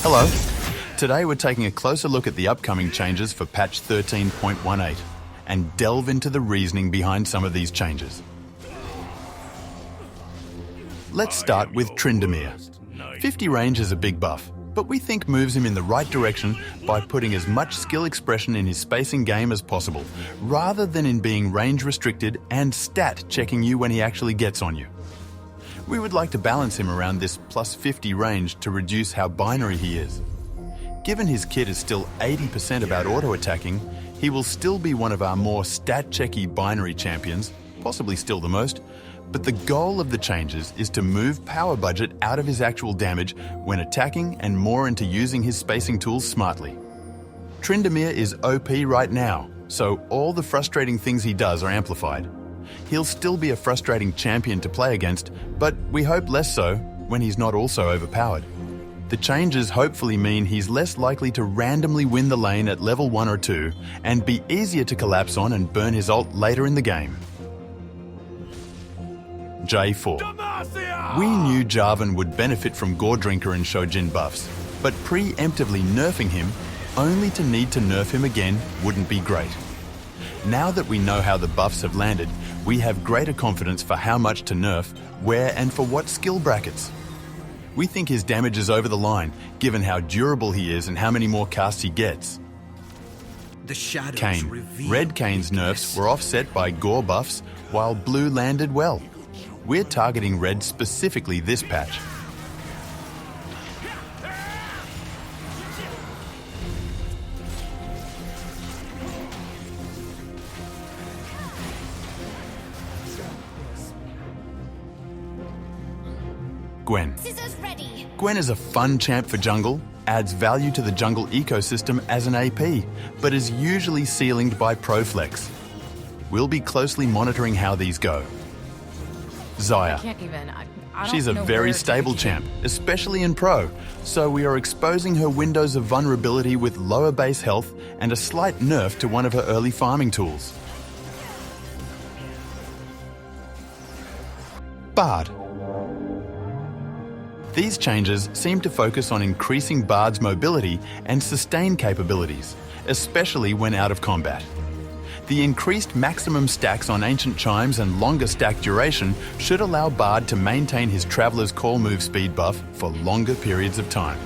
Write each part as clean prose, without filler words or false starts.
Hello. Today we're taking a closer look at the upcoming changes for patch 13.18 and delve into the reasoning behind some of these changes. Let's start with Tryndamere. 50 range is a big buff, but we think moves him in the right direction by putting as much skill expression in his spacing game as possible, rather than in being range restricted and stat checking you when he actually gets on you. We would like to balance him around this plus 50 range to reduce how binary he is. Given his kit is still 80% about auto-attacking, he will still be one of our more stat-checky binary champions, possibly still the most, but the goal of the changes is to move power budget out of his actual damage when attacking and more into using his spacing tools smartly. Tryndamere is OP right now, so all the frustrating things he does are amplified. He'll still be a frustrating champion to play against, but we hope less so when he's not also overpowered. The changes hopefully mean he's less likely to randomly win the lane at level 1 or 2 and be easier to collapse on and burn his ult later in the game. J4. We knew Jarvan would benefit from Gore Drinker and Shojin buffs, but preemptively nerfing him only to need to nerf him again wouldn't be great. Now that we know how the buffs have landed, we have greater confidence for how much to nerf, where and for what skill brackets. We think his damage is over the line, given how durable he is and how many more casts he gets. Kayn. Red Kayn's nerfs were offset by Gore buffs, while blue landed well. We're targeting red specifically this patch. Gwen. Gwen is a fun champ for jungle, adds value to the jungle ecosystem as an AP, but is usually ceilinged by Proflex. We'll be closely monitoring how these go. Xayah. She's a very stable champ, especially in Pro, so we are exposing her windows of vulnerability with lower base health and a slight nerf to one of her early farming tools. Bard. These changes seem to focus on increasing Bard's mobility and sustain capabilities, especially when out of combat. The increased maximum stacks on Ancient Chimes and longer stack duration should allow Bard to maintain his Traveler's Call move speed buff for longer periods of time.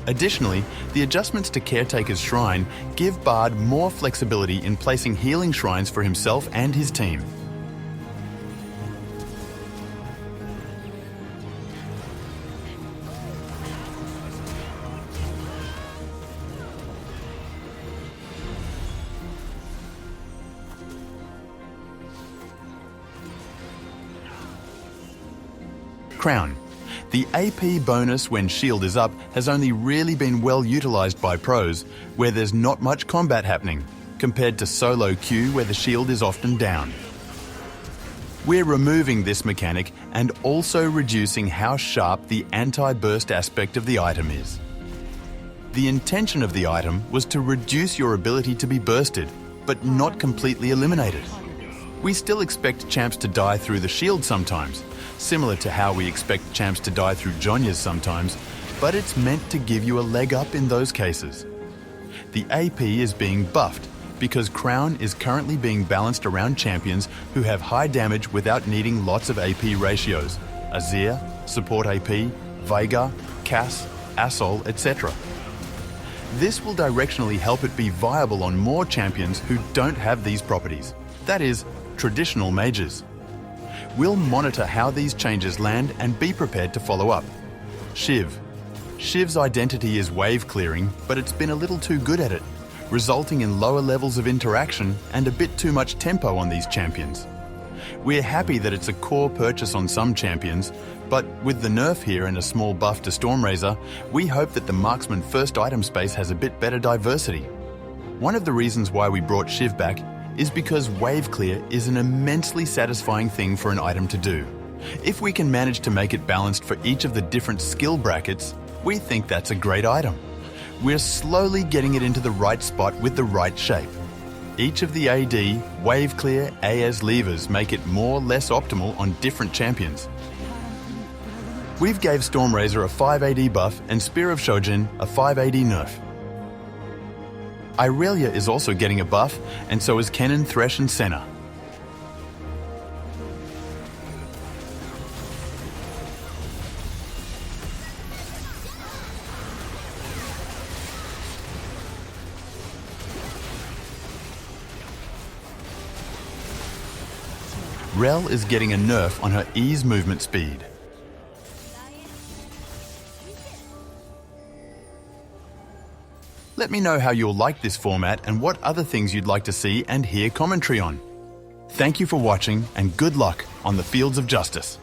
Additionally, the adjustments to Caretaker's Shrine give Bard more flexibility in placing healing shrines for himself and his team. Crown. The AP bonus when shield is up has only really been well utilised by pros, where there's not much combat happening, compared to solo Q where the shield is often down. We're removing this mechanic and also reducing how sharp the anti-burst aspect of the item is. The intention of the item was to reduce your ability to be bursted, but not completely eliminated. We still expect champs to die through the shield sometimes, similar to how we expect champs to die through Jonyas sometimes, but it's meant to give you a leg up in those cases. The AP is being buffed because Crown is currently being balanced around champions who have high damage without needing lots of AP ratios: Azir, Support AP, Veigar, Cass, Asol, etc. This will directionally help it be viable on more champions who don't have these properties, that is, traditional mages. We'll monitor how these changes land and be prepared to follow up. Shiv. Shiv's identity is wave clearing, but it's been a little too good at it, resulting in lower levels of interaction and a bit too much tempo on these champions. We're happy that it's a core purchase on some champions, but with the nerf here and a small buff to Stormrazor, we hope that the marksman first item space has a bit better diversity. One of the reasons why we brought Shiv back is because wave clear is an immensely satisfying thing for an item to do. If we can manage to make it balanced for each of the different skill brackets, we think that's a great item. We're slowly getting it into the right spot with the right shape. Each of the AD, wave clear, AS levers make it more or less optimal on different champions. We've gave Stormrazor a 5 AD buff and Spear of Shojin a 5 AD nerf. Irelia is also getting a buff, and so is Kennen, Thresh and Senna. Rel is getting a nerf on her E's movement speed. Let me know how you'll like this format and what other things you'd like to see and hear commentary on. Thank you for watching and good luck on the fields of justice.